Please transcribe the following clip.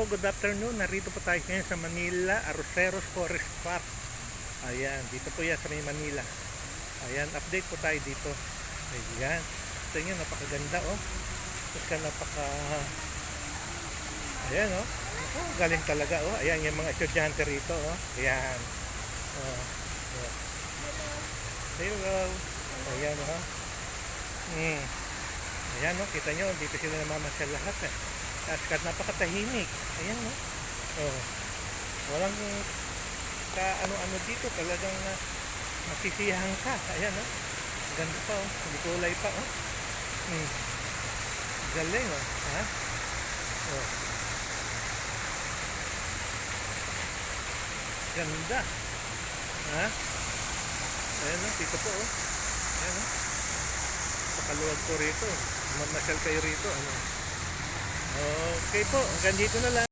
good afternoon. Narito po tayo ngayon sa Manila, Arroceros Forest Park. Ayan, dito po yan sa may Manila. Ayan, update po tayo dito. Ayan, ito nyo, napakaganda oh. Tapos napaka... Ayan oh. Oh, galing talaga oh. Ayan yung mga estudyante rito oh. Ayan. Oh. Oh. Hello. Ayan oh. Ayan oh, kita nyo, dito sila namamasyal lahat eh. At napakatahimik. Ayan no. Oh. Walang ka ano-ano dito, talagang masisiyahan ka. Ayan no. Ganda pa oh. Hindi kulay pa oh. Galing oh. Ha? Oh. Ganda. Ha? Ayan no, dito po oh. Ayan no. Pakaluwag po rito. Mamasyal kayo rito ano. Okay po, hanggang dito na lang.